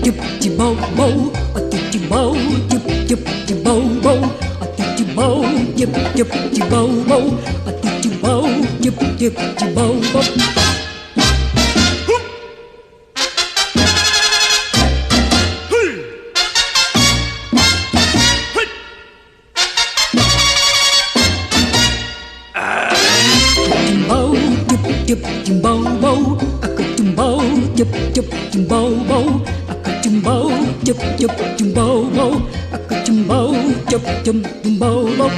chụp chibau bau, chibau chụp chibau bau, chibau chụp chibau bau, chibau chụp chibau bau. Cimbau bau, aku cimbau cimbau bau, aku cimbau cimbau bau, aku cimbau cimbau bau.